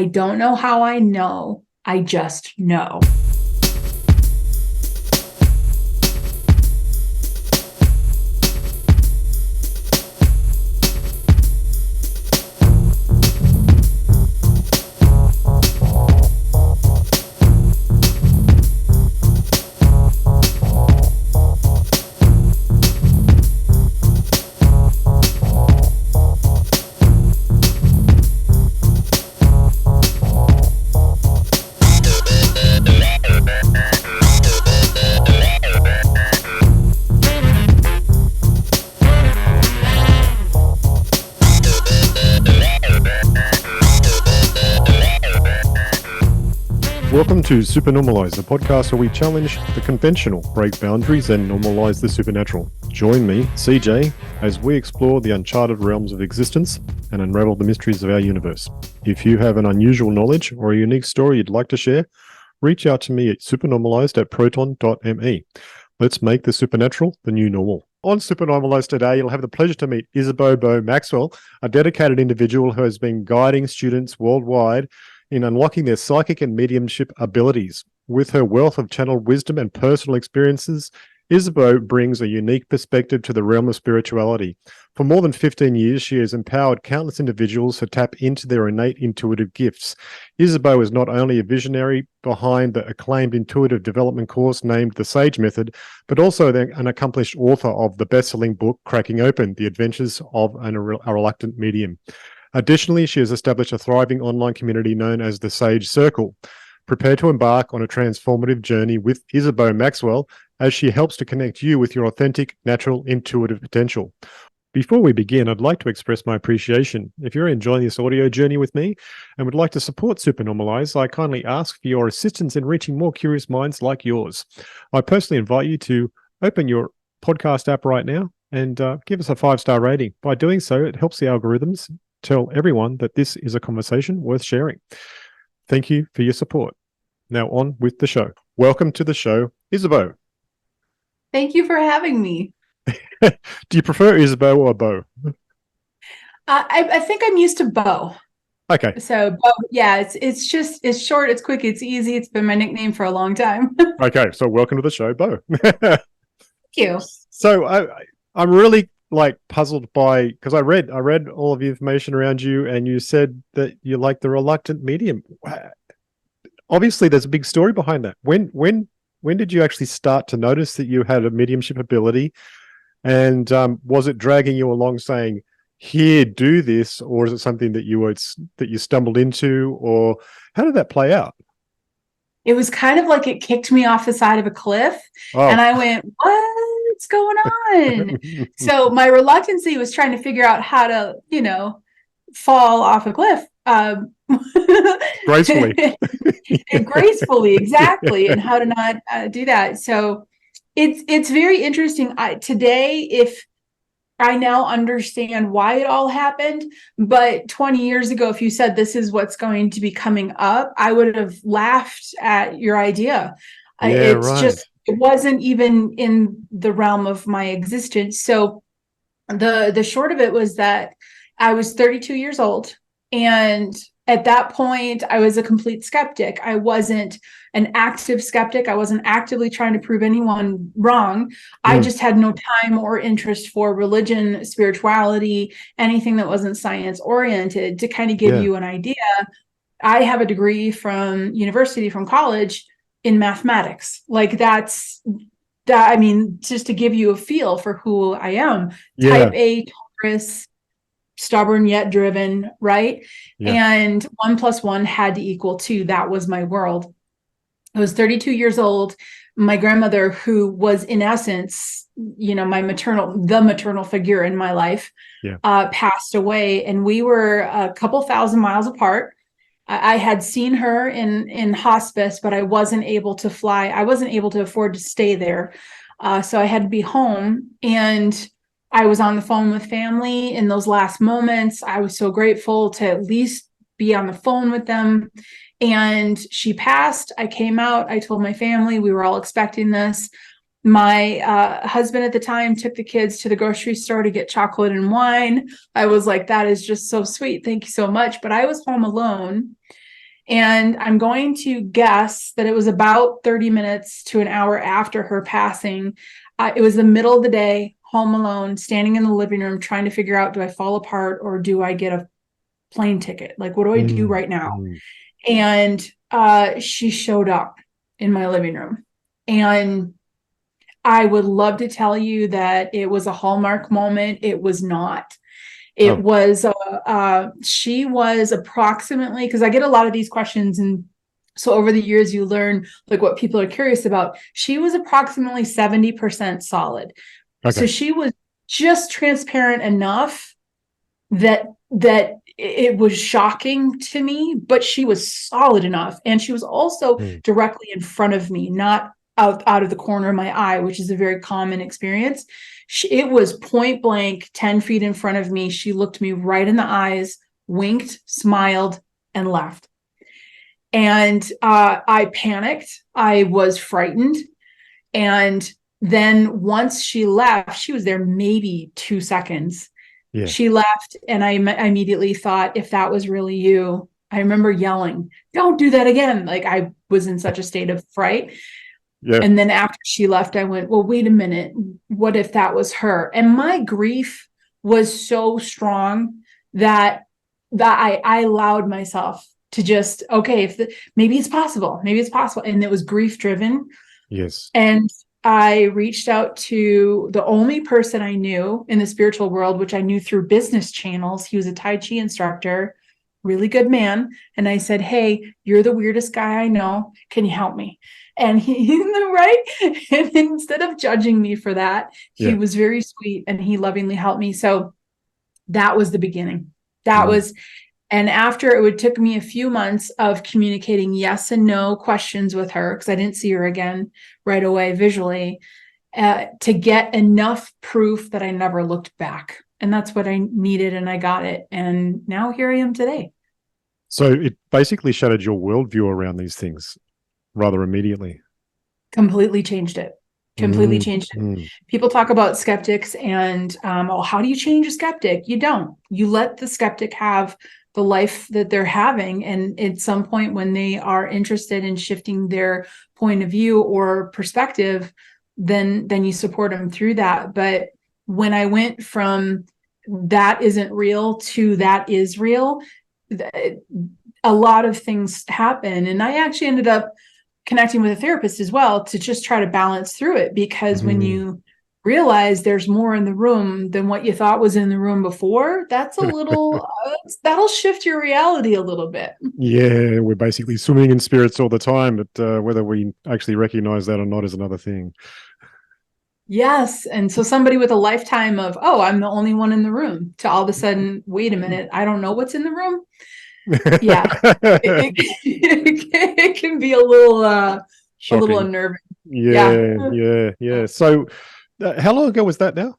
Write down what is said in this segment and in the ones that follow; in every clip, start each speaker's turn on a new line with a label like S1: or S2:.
S1: I don't know how I know. I just know.
S2: Welcome to Supernormalized, the podcast where we challenge the conventional, break boundaries, and normalize the supernatural. Join me, CJ, as we explore the uncharted realms of existence and unravel the mysteries of our universe. If you have an unusual knowledge or a unique story you'd like to share, reach out to me at supernormalized@proton.me. Let's make the supernatural the new normal. On Supernormalized today, you'll have the pleasure to meet Isabeau Maxwell, a dedicated individual who has been guiding students worldwide in unlocking their psychic and mediumship abilities. With her wealth of channeled wisdom and personal experiences, Isabeau brings a unique perspective to the realm of spirituality. For more than 15 years, she has empowered countless individuals to tap into their innate intuitive gifts. Isabeau is not only a visionary behind the acclaimed intuitive development course named The Sage Method, but also an accomplished author of the best-selling book, Cracking Open, The Adventures of a Reluctant Medium. Additionally, she has established a thriving online community known as the Sage Circle. Prepare to embark on a transformative journey with Isabeau Maxwell as she helps to connect you with your authentic, natural, intuitive potential. Before we begin, I'd like to express my appreciation. If you're enjoying this audio journey with me and would like to support Supernormalized, I kindly ask for your assistance in reaching more curious minds like yours. I personally invite you to open your podcast app right now and give us a 5-star rating. By doing so, it helps the algorithms tell everyone that this is a conversation worth sharing. Thank you for your support. Now on with the show. Welcome to the show, Isabeau.
S1: Thank you for having me.
S2: Do you prefer Isabeau or Beau?
S1: I think I'm used to Beau.
S2: Okay.
S1: So Beau, yeah, it's short, it's quick, it's easy. It's been my nickname for a long time.
S2: Okay, so welcome to the show, Beau.
S1: Thank you.
S2: So I'm really puzzled by, because I read all of the information around you, and you said that you like the reluctant medium. Obviously, there's a big story behind that. When did you actually start to notice that you had a mediumship ability, and was it dragging you along, saying, "Here, do this," or is it something that you stumbled into, or how did that play out?
S1: It was kind of like it kicked me off the side of a cliff, and I went, "What's going on?" So my reluctancy was trying to figure out how to, fall off a cliff.
S2: Gracefully.
S1: Gracefully, exactly, and how to not do that. So it's very interesting. Today, if I now understand why it all happened, but 20 years ago, if you said this is what's going to be coming up, I would have laughed at your idea.
S2: Yeah, right.
S1: It wasn't even in the realm of my existence. So the short of it was that I was 32 years old, and at that point, I was a complete skeptic. I wasn't an active skeptic. I wasn't actively trying to prove anyone wrong. I just had no time or interest for religion, spirituality, anything that wasn't science oriented. To kind of give you an idea, I have a degree from university, from college, in mathematics. Just to give you a feel for who I am. Type A, Taurus, stubborn yet driven, right? And 1 + 1 had to equal 2. That was my world. I was 32 years old. My grandmother, who was in essence, my maternal figure in my life, passed away, and we were a couple thousand miles apart. I had seen her in hospice, but I wasn't able to fly. I wasn't able to afford to stay there. So I had to be home, and I was on the phone with family in those last moments. I was so grateful to at least be on the phone with them. And she passed. I came out. I told my family. We were all expecting this. My husband at the time took the kids to the grocery store to get chocolate and wine. I was like, that is just so sweet. Thank you so much. But I was home alone. And I'm going to guess that it was about 30 minutes to an hour after her passing. It was the middle of the day, home alone, standing in the living room, trying to figure out, do I fall apart or do I get a plane ticket? Like, what do I do right now? And she showed up in my living room. And I would love to tell you that it was a hallmark moment. It was not. It was, she was approximately, because I get a lot of these questions. And so over the years, you learn like what people are curious about. She was approximately 70% solid. So she was just transparent enough that it was shocking to me, but she was solid enough. And she was also directly in front of me, not out of the corner of my eye, which is a very common experience. It was point blank, 10 feet in front of me. She looked me right in the eyes, winked, smiled, and left. And I panicked. I was frightened. And then once she left, she was there maybe 2 seconds. Yeah. She left, and I immediately thought, if that was really you, I remember yelling, "Don't do that again." Like, I was in such a state of fright. Yeah. And then after she left, I went, well, wait a minute. What if that was her? And my grief was so strong that I allowed myself to just, okay, maybe it's possible. Maybe it's possible. And it was grief driven. Yes. And I reached out to the only person I knew in the spiritual world, which I knew through business channels. He was a Tai Chi instructor, really good man. And I said, hey, you're the weirdest guy I know. Can you help me? And he, right? And instead of judging me for that, he was very sweet and he lovingly helped me. So that was the beginning. That was, and after it took me a few months of communicating yes and no questions with her, because I didn't see her again right away visually, to get enough proof that I never looked back. And that's what I needed, and I got it. And now here I am today.
S2: So it basically shattered your worldview around these things rather immediately.
S1: Completely changed it. Completely changed it. People talk about skeptics and, how do you change a skeptic? You don't. You let the skeptic have the life that they're having. And at some point when they are interested in shifting their point of view or perspective, then you support them through that. But when I went from that isn't real to that is real, a lot of things happen. And I actually ended up connecting with a therapist as well to just try to balance through it, because when you realize there's more in the room than what you thought was in the room before, that's a little that'll shift your reality a little bit. Yeah,
S2: we're basically swimming in spirits all the time, but whether we actually recognize that or not is another thing.
S1: Yes. And so somebody with a lifetime of, oh, I'm the only one in the room, to all of a sudden, wait a minute, I don't know what's in the room. Yeah, it can be a little unnerving.
S2: Yeah. So how long ago was that now?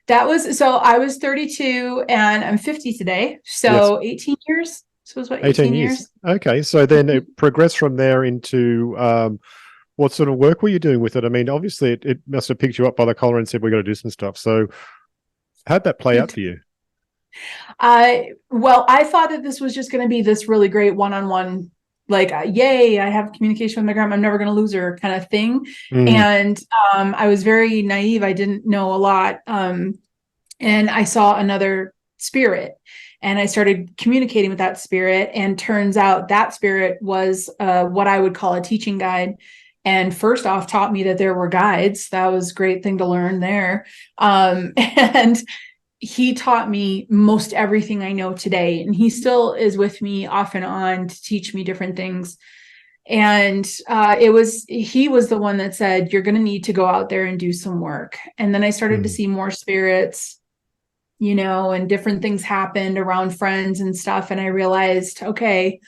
S1: So I was 32 and I'm 50 today. So 18 years. So it was what, 18 years?
S2: Okay. So then it progressed from there into what sort of work were you doing with it? I mean, obviously it must have picked you up by the collar and said, we got to do some stuff. So how'd that play out for you?
S1: Well, I thought that this was just going to be this really great one-on-one, like, yay, I have communication with my grandma, I'm never going to lose her kind of thing. And I was very naive. I didn't know a lot. And I saw another spirit and I started communicating with that spirit. And turns out that spirit was what I would call a teaching guide. And first off, taught me that there were guides. That was a great thing to learn there. And he taught me most everything I know today. And he still is with me off and on to teach me different things. And he was the one that said, you're going to need to go out there and do some work. And then I started to see more spirits, and different things happened around friends and stuff. And I realized, okay,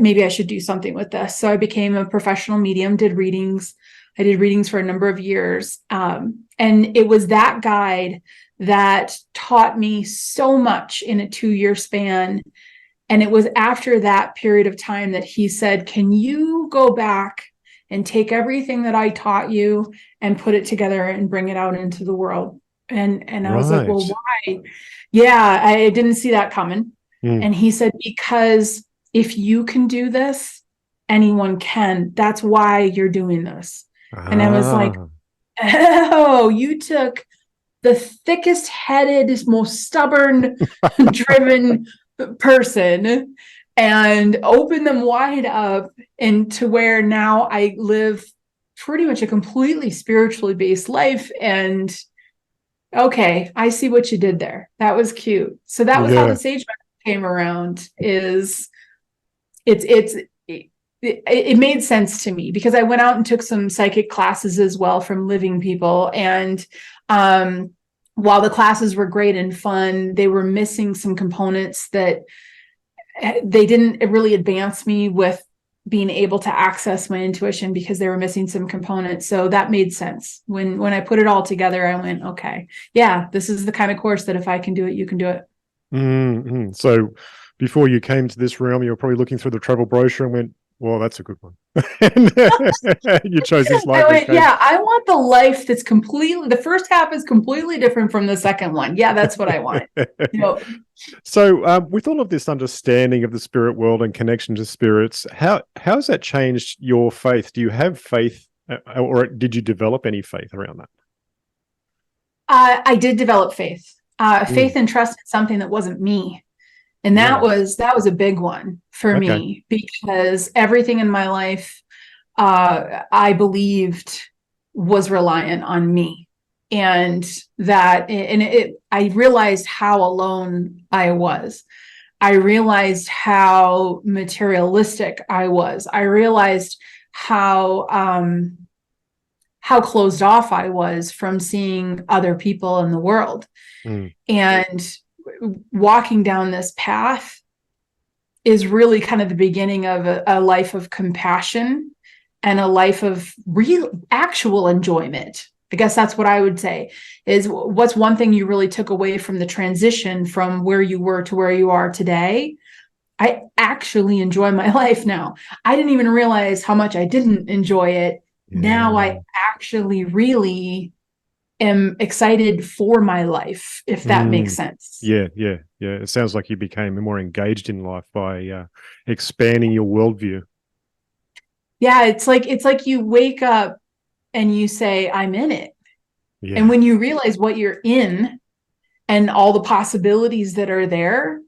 S1: maybe I should do something with this. So I became a professional medium, did readings. I did readings for a number of years. And it was that guide that taught me so much in a 2-year span. And it was after that period of time that he said, can you go back and take everything that I taught you and put it together and bring it out into the world? And I was like, well, why? Yeah, I didn't see that coming. And he said, because if you can do this, anyone can. That's why you're doing this. And I was like, oh, you took the thickest headed, most stubborn, driven person and opened them wide up into where now I live pretty much a completely spiritually based life. And okay, I see what you did there. That was cute. So that was how the sage came around. It made sense to me because I went out and took some psychic classes as well from living people. And while the classes were great and fun, they were missing some components that they didn't really advance me with being able to access my intuition because they were missing some components. So that made sense. When I put it all together, I went, okay, yeah, this is the kind of course that if I can do it, you can do it.
S2: Mm-hmm. So before you came to this realm, you were probably looking through the travel brochure and went, well, that's a good one. You chose this life.
S1: I want the life that's completely, the first half is completely different from the second one. Yeah, that's what I want.
S2: So with all of this understanding of the spirit world and connection to spirits, how has that changed your faith? Do you have faith or did you develop any faith around that?
S1: I did develop faith. Faith and trust in something that wasn't me. And that was a big one for me because everything in my life I believed was reliant on me. And I realized how alone I was. I realized how materialistic I was. I realized how closed off I was from seeing other people in the world. And walking down this path is really kind of the beginning of a life of compassion and a life of real actual enjoyment. I guess that's what I would say is what's one thing you really took away from the transition from where you were to where you are today. I actually enjoy my life now. I didn't even realize how much I didn't enjoy it. Now I actually really am excited for my life, if that makes sense.
S2: Yeah. It sounds like you became more engaged in life by expanding your worldview.
S1: Yeah, it's like you wake up and you say, I'm in it. Yeah. And when you realize what you're in and all the possibilities that are there,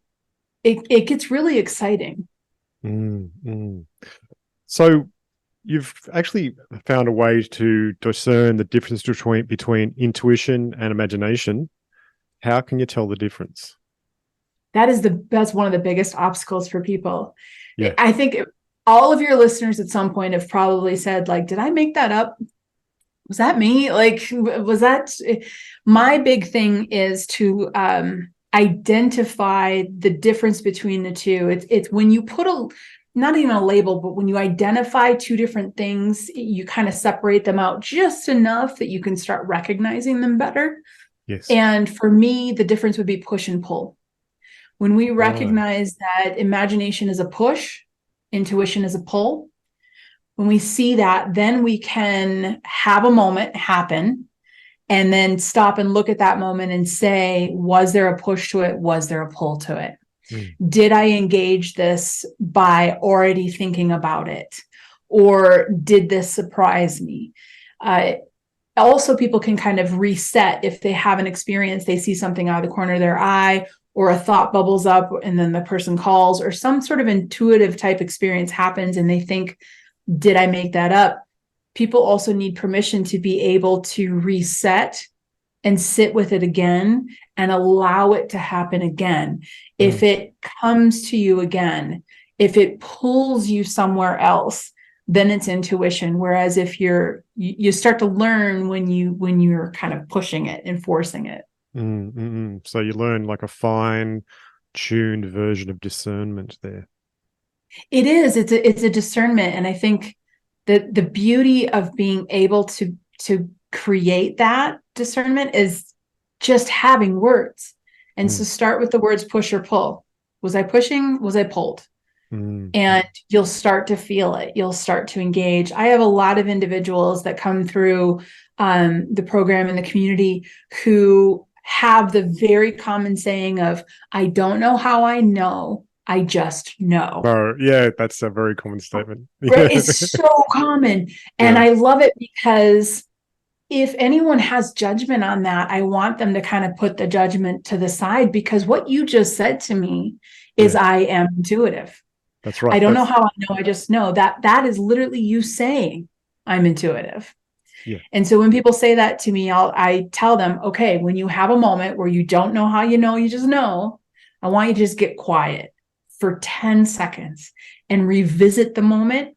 S1: it gets really exciting.
S2: So you've actually found a way to discern the difference between intuition and imagination. How can you tell the difference?
S1: That's one of the biggest obstacles for people.
S2: Yeah.
S1: I think all of your listeners at some point have probably said, like, did I make that up? Was that me? Like, was that my big thing is to identify the difference between the two. It's when you put not even a label, but when you identify two different things, you kind of separate them out just enough that you can start recognizing them better.
S2: Yes.
S1: And for me, the difference would be push and pull. When we recognize that imagination is a push, intuition is a pull, when we see that, then we can have a moment happen and then stop and look at that moment and say, was there a push to it? Was there a pull to it? Did I engage this by already thinking about it? Or did this surprise me? Also, people can kind of reset if they have an experience, they see something out of the corner of their eye, or a thought bubbles up and then the person calls, or some sort of intuitive type experience happens and they think, did I make that up? People also need permission to be able to reset and sit with it again and allow it to happen again. If it comes to you again, if it pulls you somewhere else, then it's intuition. Whereas if you start to learn when you're kind of pushing it and forcing it.
S2: So you learn like a fine-tuned version of discernment there.
S1: It is. It's a discernment, and I think that the beauty of being able to create that discernment is just having words. And so start with the words push or pull. Was I pushing? Was I pulled? And you'll start to feel it. You'll start to engage. I have a lot of individuals that come through the program in the community who have the very common saying of, I don't know how I know, I just know.
S2: Oh, yeah, that's a very common statement.
S1: Right? It's so common. And
S2: Yeah.
S1: I love it because if anyone has judgment on that, I want them to kind of put the judgment to the side, because what you just said to me is
S2: Yeah.
S1: I am intuitive.
S2: That's right.
S1: I don't know how I know, I just know that is literally you saying I'm intuitive.
S2: Yeah.
S1: And so when people say that to me, I tell them, okay, when you have a moment where you don't know how you know, you just know, I want you to just get quiet for 10 seconds and revisit the moment,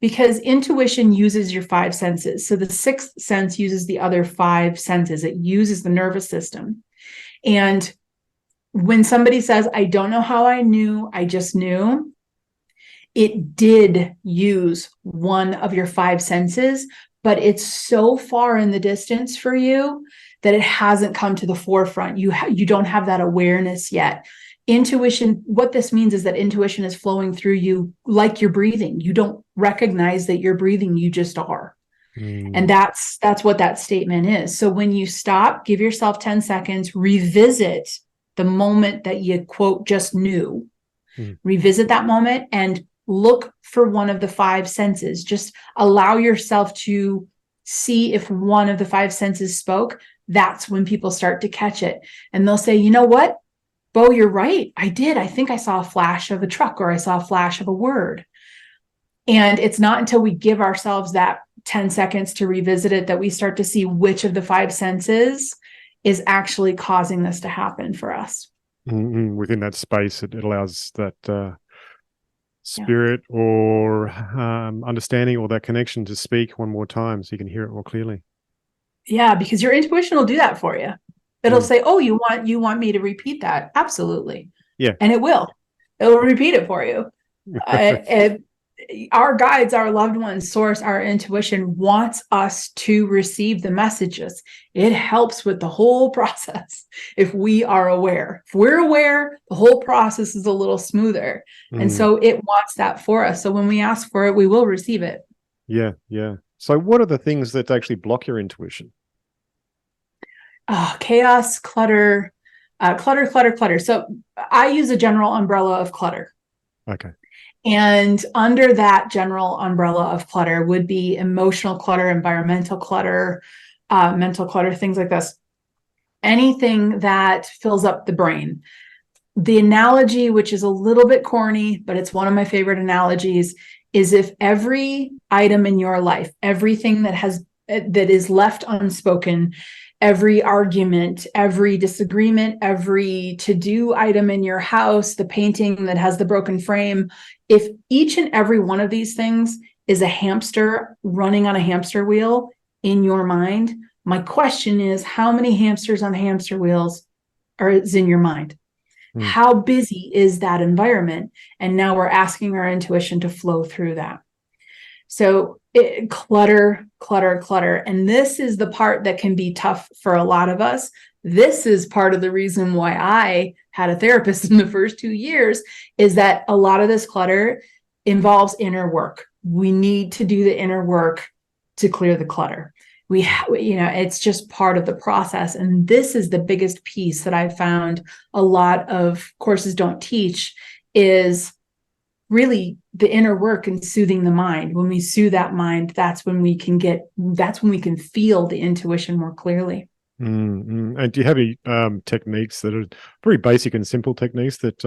S1: because intuition uses your five senses. So the sixth sense uses the other five senses. It uses the nervous system. And when somebody says, I don't know how I knew, I just knew, it did use one of your five senses, but it's so far in the distance for you that it hasn't come to the forefront. You don't have that awareness yet. Intuition, what this means is that intuition is flowing through you like you're breathing. You don't recognize that you're breathing, you just are. And that's what that statement is. So when you stop, give yourself 10 seconds, revisit the moment that you quote just knew. Revisit that moment and look for one of the five senses. Just allow yourself to see if one of the five senses spoke. That's when people start to catch it. And they'll say, you know what, Beau, you're right. I did. I think I saw a flash of a truck, or I saw a flash of a word. And it's not until we give ourselves that 10 seconds to revisit it that we start to see which of the five senses is actually causing this to happen for us.
S2: Within that space, it allows that spirit or understanding or that connection to speak one more time so you can hear it more clearly.
S1: Yeah, because your intuition will do that for you. It'll say, oh, you want me to repeat that? Absolutely.
S2: Yeah.
S1: And it will repeat it for you. Our guides, our loved ones, source, our intuition wants us to receive the messages. It helps with the whole process if we are aware. If we're aware, the whole process is a little smoother. And so it wants that for us. So when we ask for it, we will receive it.
S2: Yeah, yeah. So what are the things that actually block your intuition?
S1: Chaos, clutter, clutter. So I use a general umbrella of clutter.
S2: Okay.
S1: And under that general umbrella of clutter would be emotional clutter, environmental clutter, mental clutter, things like this. Anything that fills up the brain. The analogy, which is a little bit corny, but it's one of my favorite analogies, is if every item in your life, everything that is left unspoken, every argument, every disagreement, every to-do item in your house, the painting that has the broken frame, if each and every one of these things is a hamster running on a hamster wheel in your mind, my question is, how many hamsters on hamster wheels is in your mind? How busy is that environment? And now we're asking our intuition to flow through that. So clutter. And this is the part that can be tough for a lot of us. This is part of the reason why I had a therapist in the first 2 years, is that a lot of this clutter involves inner work. We need to do the inner work to clear the clutter. It's just part of the process. And this is the biggest piece that I've found a lot of courses don't teach, is really the inner work and soothing the mind. When we soothe that mind, that's when we can feel the intuition more clearly.
S2: And do you have any techniques that are very basic and simple techniques that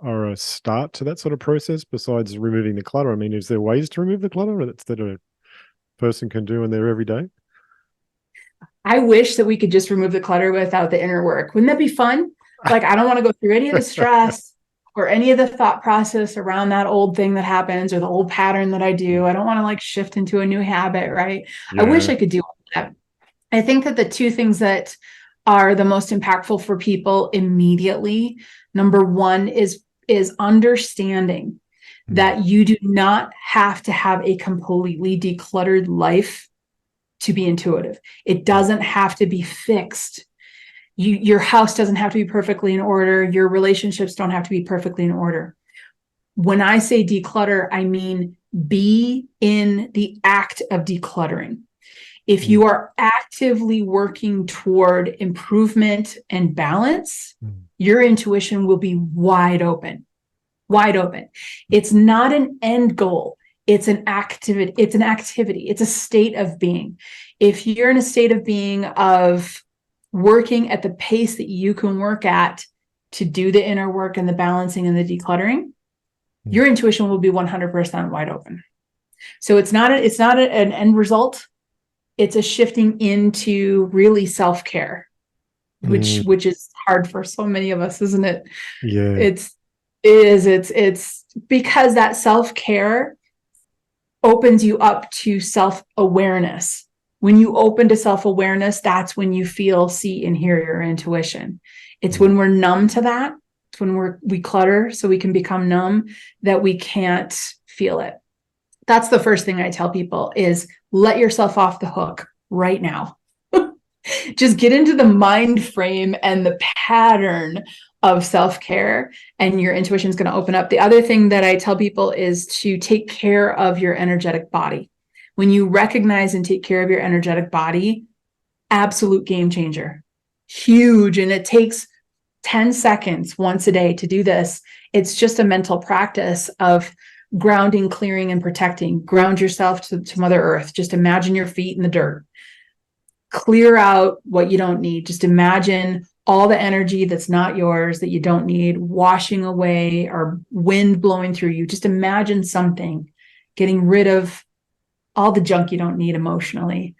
S2: are a start to that sort of process besides removing the clutter? I mean, is there ways to remove the clutter that a person can do in their everyday?
S1: I wish that we could just remove the clutter without the inner work. Wouldn't that be fun? Like, I don't want to go through any of the stress or any of the thought process around that old thing that happens or the old pattern that I do. I don't want to shift into a new habit, right? Yeah. I wish I could do all that. I think that the two things that are the most impactful for people immediately, number one is understanding that you do not have to have a completely decluttered life to be intuitive. It doesn't have to be fixed. Your house doesn't have to be perfectly in order. Your relationships don't have to be perfectly in order. When I say declutter, I mean be in the act of decluttering. If you are actively working toward improvement and balance, your intuition will be wide open. wide open. It's not an end goal. It's an activity. It's a state of being. If you're in a state of being of working at the pace that you can work at to do the inner work and the balancing and the decluttering, your intuition will be 100% wide open. So it's not an end result. It's a shifting into really self-care, which is hard for so many of us, isn't it?
S2: Yeah.
S1: It's because that self-care opens you up to self-awareness. When you open to self-awareness, that's when you feel, see, and hear your intuition. It's when we're numb to that. It's when we clutter so we can become numb that we can't feel it. That's the first thing I tell people is let yourself off the hook right now. Just get into the mind frame and the pattern of self-care, and your intuition is going to open up. The other thing that I tell people is to take care of your energetic body. When you recognize and take care of your energetic body, absolute game changer, huge. And it takes 10 seconds once a day to do this. It's just a mental practice of grounding, clearing, and protecting. Ground yourself to Mother Earth. Just imagine your feet in the dirt. Clear out what you don't need. Just imagine all the energy that's not yours, that you don't need, washing away, or wind blowing through you. Just imagine something, getting rid of all the junk you don't need emotionally.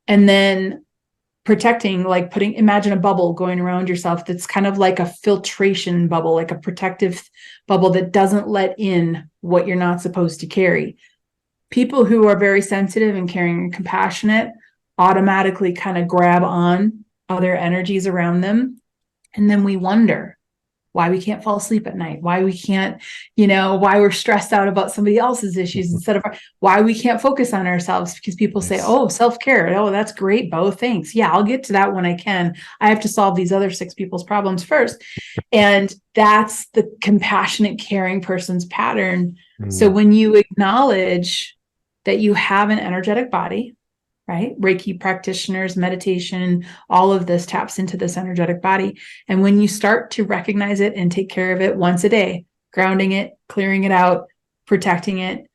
S1: And then protecting, like imagine a bubble going around yourself that's kind of like a filtration bubble, like a protective bubble that doesn't let in what you're not supposed to carry. People who are very sensitive and caring and compassionate automatically kind of grab on other energies around them. And then we wonder why we can't fall asleep at night, why we can't, why we're stressed out about somebody else's issues instead of why we can't focus on ourselves, because people say, oh, self-care. Oh, that's great, Beau. Thanks. Yeah, I'll get to that when I can. I have to solve these other 6 people's problems first. And that's the compassionate, caring person's pattern. So when you acknowledge that you have an energetic body, right? Reiki practitioners, meditation, all of this taps into this energetic body. And when you start to recognize it and take care of it once a day, grounding it, clearing it out, protecting it,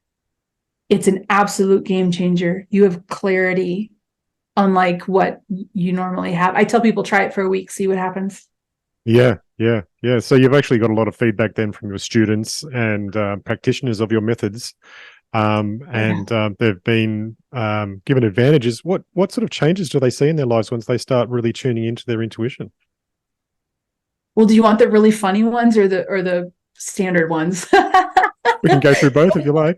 S1: it's an absolute game changer. You have clarity unlike what you normally have. I tell people, try it for a week, see what happens.
S2: Yeah. So you've actually got a lot of feedback then from your students and practitioners of your methods. They've been given advantages. What sort of changes do they see in their lives once they start really tuning into their intuition?
S1: Well, do you want the really funny ones or the standard ones?
S2: We can go through both if you like.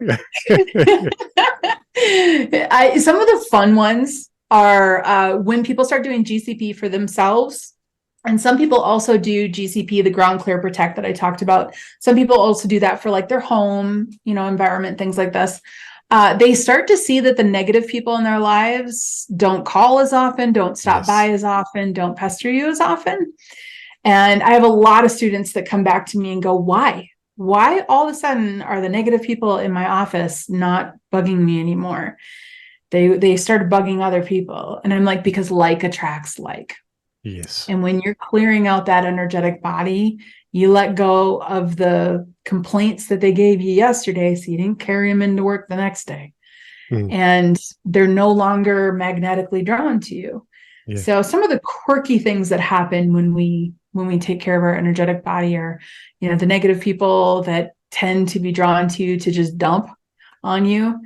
S1: Some of the fun ones are when people start doing GCP for themselves. And some people also do GCP, the ground, clear, protect that I talked about. Some people also do that for like their home, environment, things like this. They start to see that the negative people in their lives don't call as often, don't stop by as often, don't pester you as often. And I have a lot of students that come back to me and go, why? Why all of a sudden are the negative people in my office not bugging me anymore? They started bugging other people. And I'm like, because like attracts like.
S2: Yes.
S1: And when you're clearing out that energetic body, you let go of the complaints that they gave you yesterday, so you didn't carry them into work the next day. And they're no longer magnetically drawn to you. Yeah. So some of the quirky things that happen when we take care of our energetic body are, the negative people that tend to be drawn to you to just dump on you.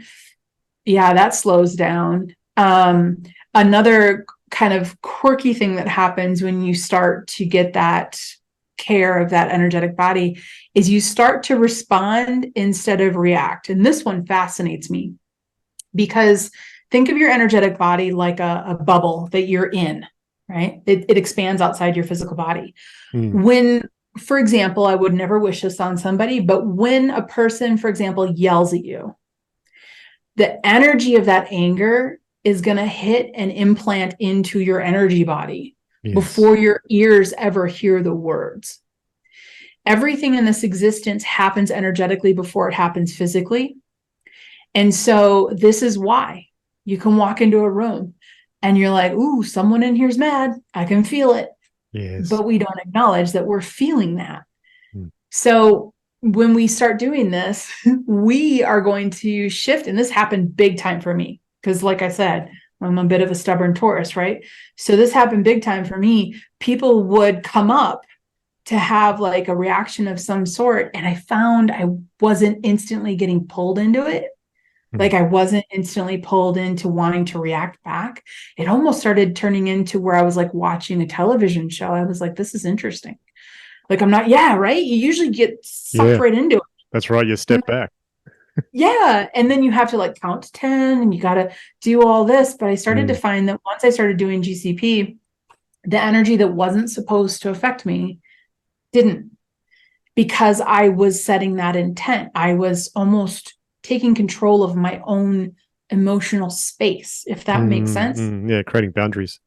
S1: Yeah, that slows down. Another kind of quirky thing that happens when you start to get that care of that energetic body is you start to respond instead of react. And this one fascinates me because think of your energetic body like a bubble that you're in, right? It expands outside your physical body. When, for example, I would never wish this on somebody, but when a person, for example, yells at you, the energy of that anger is going to hit and implant into your energy body before your ears ever hear the words. Everything in this existence happens energetically before it happens physically. And so this is why you can walk into a room and you're like, ooh, someone in here's mad. I can feel it. But we don't acknowledge that we're feeling that. So when we start doing this, we are going to shift. And this happened big time for me because, like I said, I'm a bit of a stubborn Taurus, right? So this happened big time for me. People would come up to have like a reaction of some sort. And I found I wasn't instantly getting pulled into it. Like I wasn't instantly pulled into wanting to react back. It almost started turning into where I was like watching a television show. I was like, this is interesting. Like I'm not, yeah, right. You usually get sucked right into it.
S2: That's right. You step back.
S1: Yeah. And then you have to like count to 10 and you got to do all this. But I started to find that once I started doing GCP, the energy that wasn't supposed to affect me didn't, because I was setting that intent. I was almost taking control of my own emotional space, if that makes sense.
S2: Yeah, creating boundaries.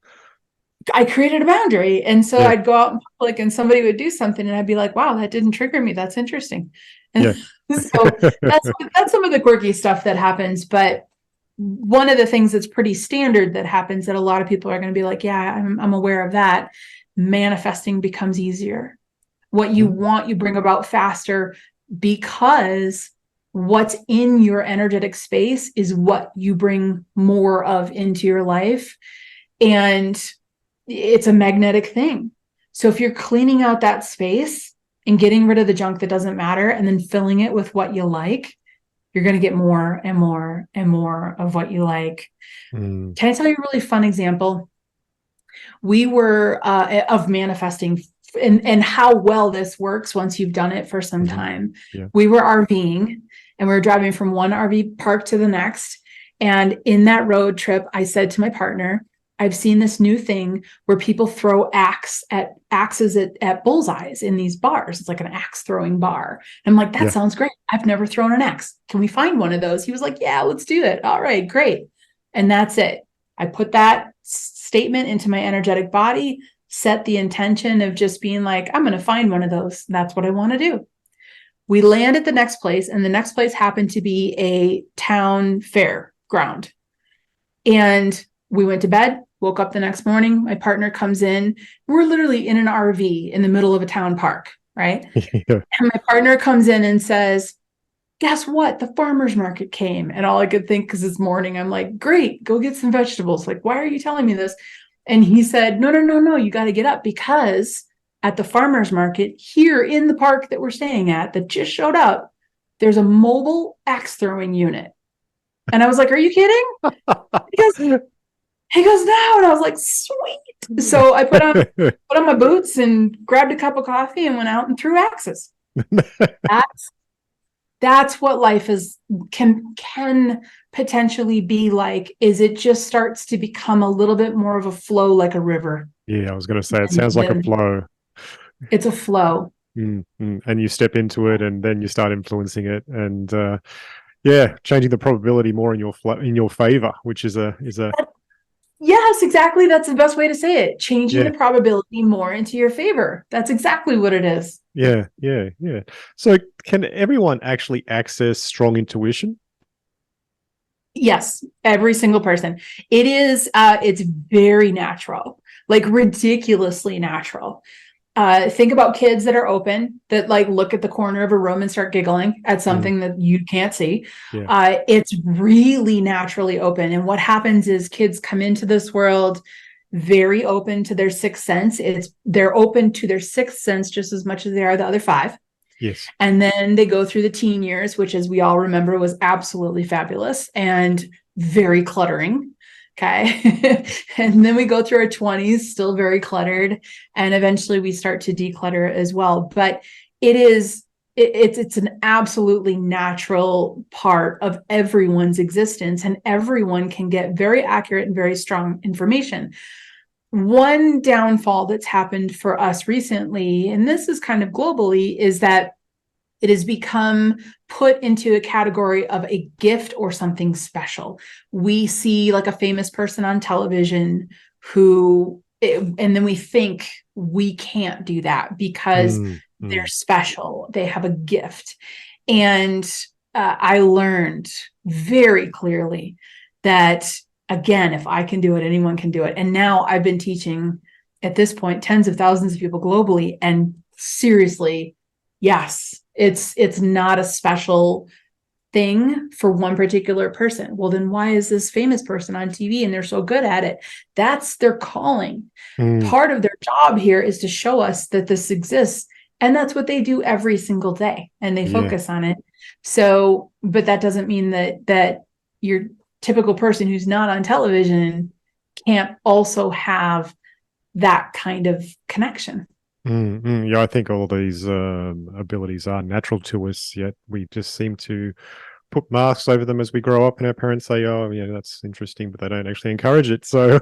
S1: I created a boundary. And so I'd go out in public and somebody would do something and I'd be like, wow, that didn't trigger me. That's interesting. And so that's some of the quirky stuff that happens. But one of the things that's pretty standard that happens that a lot of people are going to be like, yeah, I'm aware of that. Manifesting becomes easier. What you want, you bring about faster, because what's in your energetic space is what you bring more of into your life. And it's a magnetic thing. So if you're cleaning out that space and getting rid of the junk that doesn't matter and then filling it with what you like, you're going to get more and more and more of what you like. Can I tell you a really fun example? We were of manifesting and how well this works once you've done it for some time. We were RVing and we were driving from one RV park to the next. And in that road trip, I said to my partner, I've seen this new thing where people throw axes at bullseyes in these bars. It's like an axe throwing bar. I'm like, that sounds great. I've never thrown an axe. Can we find one of those? He was like, yeah, let's do it. All right, great. And that's it. I put that statement into my energetic body, set the intention of just being like, I'm going to find one of those. That's what I want to do. We land at the next place, and the next place happened to be a town fair ground. And we went to bed, woke up the next morning. My partner comes in. We're literally in an RV in the middle of a town park, right? And my partner comes in and says, guess what? The farmer's market came. And all I could think, because it's morning, I'm like, great, go get some vegetables. Like, why are you telling me this? And he said, no, you got to get up, because at the farmer's market here in the park that we're staying at that just showed up, there's a mobile axe throwing unit. And I was like, are you kidding? He goes, no. And I was like, sweet. So I put on my boots and grabbed a cup of coffee and went out and threw axes. That's what life can potentially be like, is it just starts to become a little bit more of a flow, like a river.
S2: Yeah, I was going to say, it sounds like a flow.
S1: It's a flow.
S2: And you step into it and then you start influencing it, and changing the probability more in your favor, which is a
S1: Yes, exactly. That's the best way to say it. Changing the probability more into your favor. That's exactly what it is.
S2: Yeah. So can everyone actually access strong intuition?
S1: Yes, every single person. It is, it's very natural, like ridiculously natural. Think about kids that are open, that like look at the corner of a room and start giggling at something that you can't see. It's really naturally open. And what happens is kids come into this world very open to their sixth sense. They're open to their sixth sense just as much as they are the other five.
S2: Yes.
S1: And then they go through the teen years, which, as we all remember, was absolutely fabulous and very cluttering. Okay. And then we go through our 20s, still very cluttered. And eventually we start to declutter as well. But it's an absolutely natural part of everyone's existence, and everyone can get very accurate and very strong information. One downfall that's happened for us recently, and this is kind of globally, is that it has become put into a category of a gift or something special. We see like a famous person on television and then we think we can't do that because they're special. They have a gift. And I learned very clearly that, again, if I can do it, anyone can do it. And now I've been teaching at this point tens of thousands of people globally. And seriously, yes, It's not a special thing for one particular person. Well, then why is this famous person on TV and they're so good at it? That's their calling. Part of their job here is to show us that this exists. And that's what they do every single day. And they focus on it. So, but that doesn't mean that your typical person who's not on television can't also have that kind of connection.
S2: Yeah, I think all these abilities are natural to us, yet we just seem to put masks over them as we grow up, and our parents say, "Oh, yeah, that's interesting," but they don't actually encourage it. So,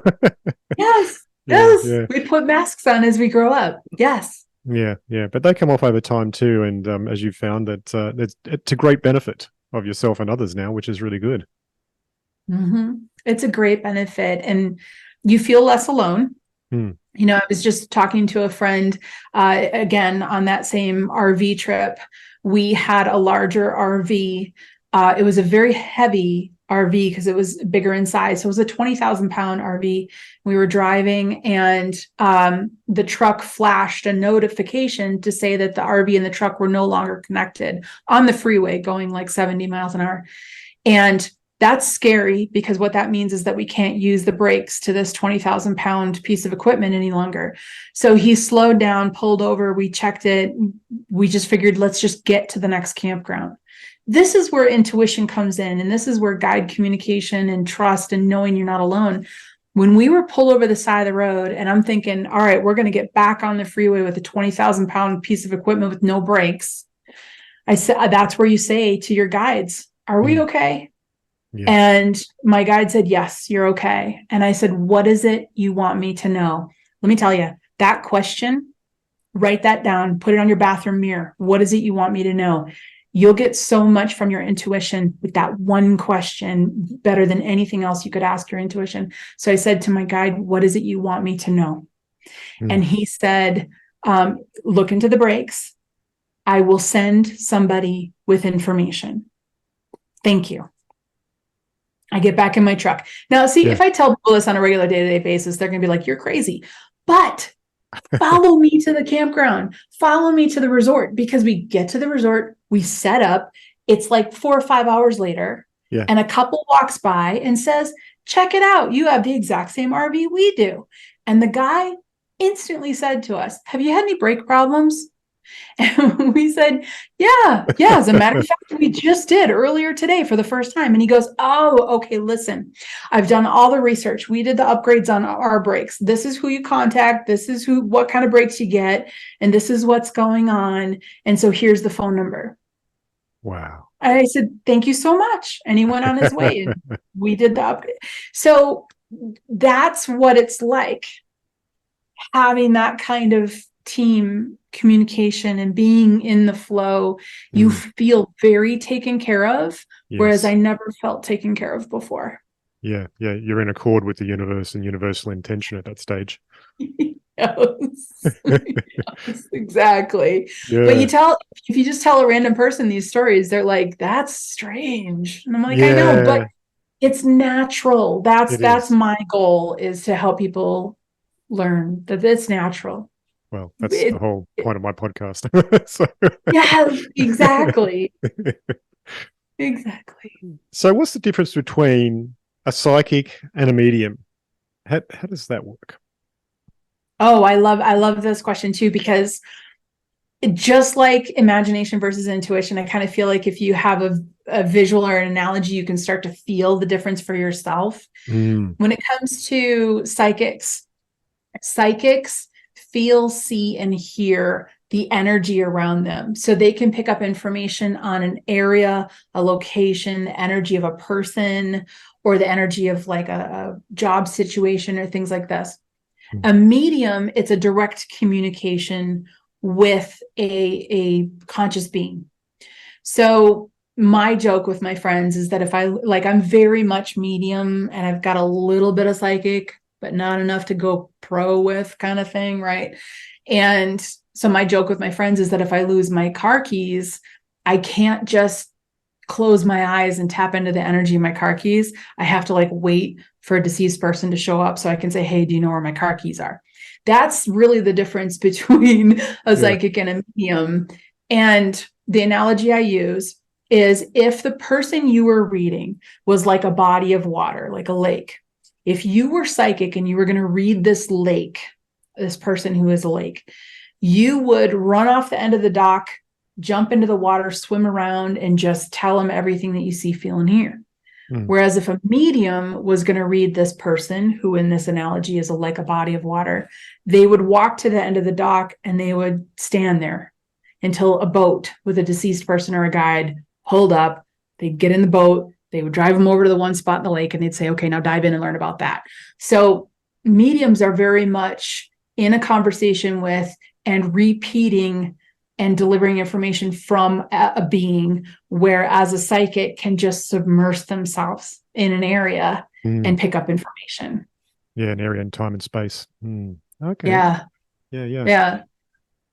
S1: yes, we put masks on as we grow up. Yes.
S2: Yeah, but they come off over time too, and as you found that it's to great benefit of yourself and others now, which is really good.
S1: It's a great benefit, and you feel less alone. You know, I was just talking to a friend again on that same RV trip. We had a larger RV. It was a very heavy RV because it was bigger in size. So it was a 20,000 pound RV. We were driving, and the truck flashed a notification to say that the RV and the truck were no longer connected on the freeway going like 70 miles an hour. And that's scary, because what that means is that we can't use the brakes to this 20,000 pound piece of equipment any longer. So he slowed down, pulled over, we checked it. We just figured, let's just get to the next campground. This is where intuition comes in. And this is where guide communication and trust and knowing you're not alone. When we were pulled over the side of the road, and I'm thinking, all right, we're going to get back on the freeway with a 20,000 pound piece of equipment with no brakes. I said, that's where you say to your guides, are we okay? Yeah. And my guide said, yes, you're okay. And I said, what is it you want me to know? Let me tell you, that question, write that down, put it on your bathroom mirror. What is it you want me to know? You'll get so much from your intuition with that one question, better than anything else you could ask your intuition. So I said to my guide, what is it you want me to know? And he said, look into the brakes. I will send somebody with information. Thank you. I get back in my truck. Now, see, if I tell people this on a regular day-to-day basis, they're going to be like, you're crazy. But follow me to the campground. Follow me to the resort, because we get to the resort, we set up. It's like 4 or 5 hours later, and a couple walks by and says, check it out. You have the exact same RV we do. And the guy instantly said to us, have you had any brake problems? And we said, yeah. As a matter of fact, we just did earlier today for the first time. And he goes, oh, okay, listen, I've done all the research. We did the upgrades on our brakes. This is who you contact. This is what kind of brakes you get. And this is what's going on. And so here's the phone number.
S2: Wow.
S1: And I said, thank you so much. And he went on his way, and we did the upgrade. So that's what it's like, having that kind of team communication and being in the flow. You feel very taken care of, whereas I never felt taken care of before. Yeah,
S2: you're in accord with the universe and universal intention at that stage.
S1: Yes, exactly. But if you just tell a random person these stories, they're like, that's strange. And I'm like, I know, but it's natural. That's my goal, is to help people learn that it's natural.
S2: Well, that's the whole point of my podcast.
S1: Yeah, exactly. Exactly.
S2: So what's the difference between a psychic and a medium? How does that work?
S1: Oh, I love this question too, because just like imagination versus intuition, I kind of feel like if you have a visual or an analogy, you can start to feel the difference for yourself. When it comes to psychics feel, see, and hear the energy around them. So they can pick up information on an area, a location, the energy of a person, or the energy of like a job situation or things like this. A medium, it's a direct communication with a conscious being. So my joke with my friends is that if I'm very much medium and I've got a little bit of psychic, but not enough to go pro with, kind of thing, right? And so my joke with my friends is that if I lose my car keys, I can't just close my eyes and tap into the energy of my car keys. I have to like wait for a deceased person to show up so I can say, hey, do you know where my car keys are? That's really the difference between a psychic and a medium. And the analogy I use is if the person you were reading was like a body of water, like a lake, if you were psychic and you were going to read this lake, this person who is a lake, you would run off the end of the dock, jump into the water, swim around, and just tell them everything that you see, feel, and hear. Whereas if a medium was going to read this person, who in this analogy is like a body of water, they would walk to the end of the dock and they would stand there until a boat with a deceased person or a guide pulled up. They'd get in the boat, they would drive them over to the one spot in the lake, and they'd say, okay, now dive in and learn about that. So mediums are very much in a conversation with and repeating and delivering information from a being, whereas a psychic can just submerge themselves in an area and pick up information.
S2: Yeah, an area in time and space. Okay.
S1: Yeah.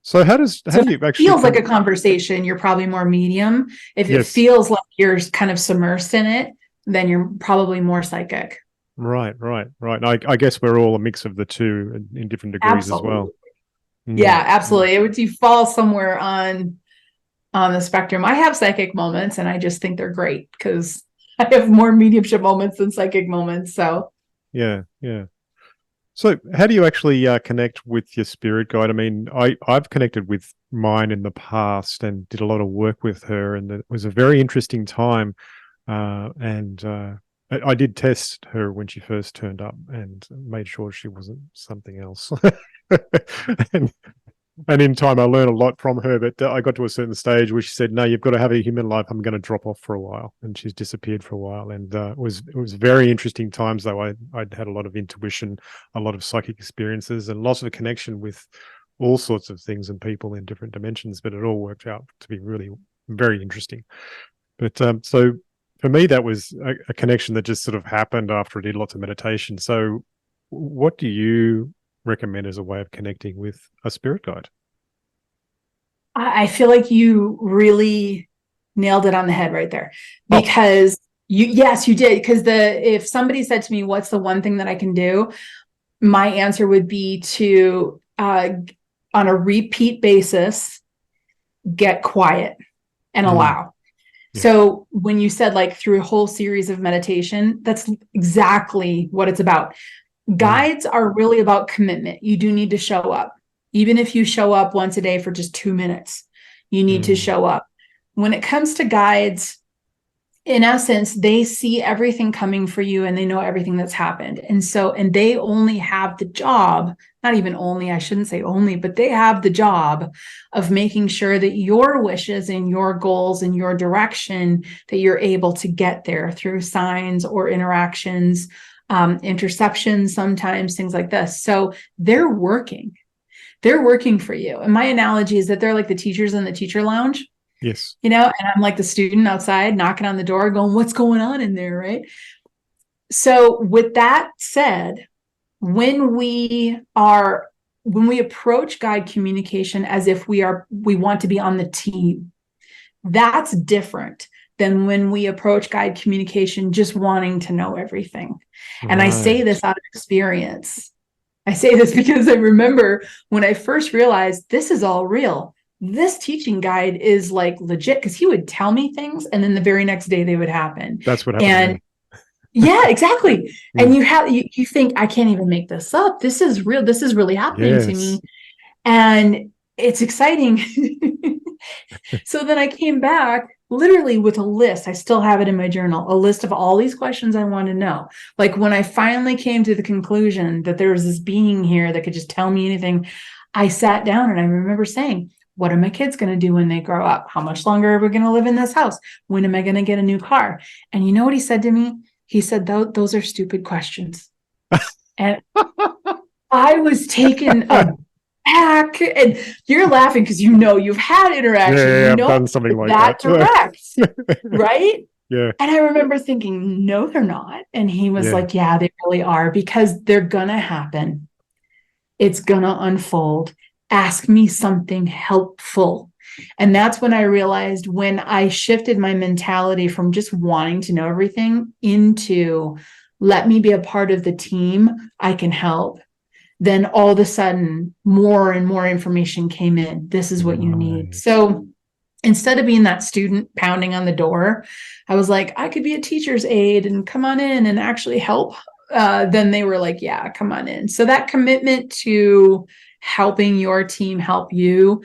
S2: So how do you actually
S1: feels like a conversation, you're probably more medium. If it feels like you're kind of submersed in it, then you're probably more psychic.
S2: Right. I guess we're all a mix of the two in different degrees as well.
S1: Yeah, absolutely. It would you fall somewhere on the spectrum. I have psychic moments, and I just think they're great because I have more mediumship moments than psychic moments. So
S2: yeah. So how do you actually connect with your spirit guide? I mean, I've connected with mine in the past and did a lot of work with her, and it was a very interesting time. And I did test her when she first turned up and made sure she wasn't something else. and in time, I learned a lot from her. But I got to a certain stage where she said, "No, you've got to have a human life. I'm going to drop off for a while," and she's disappeared for a while. And it was very interesting times. Though I'd had a lot of intuition, a lot of psychic experiences, and lots of connection with all sorts of things and people in different dimensions. But it all worked out to be really very interesting. But so for me, that was a connection that just sort of happened after I did lots of meditation. So what do you recommend as a way of connecting with a spirit guide?
S1: I feel like you really nailed it on the head right there, because you did. Because if somebody said to me, what's the one thing that I can do? My answer would be to, on a repeat basis, get quiet and allow. Yeah. So when you said like through a whole series of meditation, that's exactly what it's about. Guides are really about commitment. You do need to show up. Even if you show up once a day for just 2 minutes, you need to show up. When it comes to guides, in essence, they see everything coming for you and they know everything that's happened. And they only have the job, not even only, I shouldn't say only, but they have the job of making sure that your wishes and your goals and your direction, that you're able to get there through signs or interactions, interceptions, sometimes things like this. So they're working for you. And my analogy is that they're like the teachers in the teacher lounge.
S2: Yes.
S1: And I'm like the student outside knocking on the door going, what's going on in there, right? So with that said, when we approach guide communication as if we want to be on the team, that's different than when we approach guide communication just wanting to know everything. Right. And I say this out of experience. I say this because I remember when I first realized this is all real. This teaching guide is like legit, because he would tell me things and then the very next day they would happen.
S2: That's what happened.
S1: And yeah, exactly. And you think, I can't even make this up. This is real. This is really happening to me. And it's exciting. So then I came back literally with a list. I still have it in my journal, a list of all these questions I want to know. Like when I finally came to the conclusion that there was this being here that could just tell me anything, I sat down and I remember saying, what are my kids going to do when they grow up? How much longer are we going to live in this house? When am I going to get a new car? And you know what he said to me? He said, those are stupid questions. And I was taken aback. And you're laughing because you've had interaction.
S2: Yeah, I've done something like that.
S1: Direct, right?
S2: Yeah.
S1: And I remember thinking, no, they're not. And he was like, yeah, they really are, because they're going to happen. It's going to unfold. Ask me something helpful. And that's when I realized, when I shifted my mentality from just wanting to know everything into let me be a part of the team, I can help. Then all of a sudden, more and more information came in. This is what you need. So instead of being that student pounding on the door, I was like, I could be a teacher's aide and come on in and actually help. Then they were like, yeah, come on in. So that commitment to helping your team help you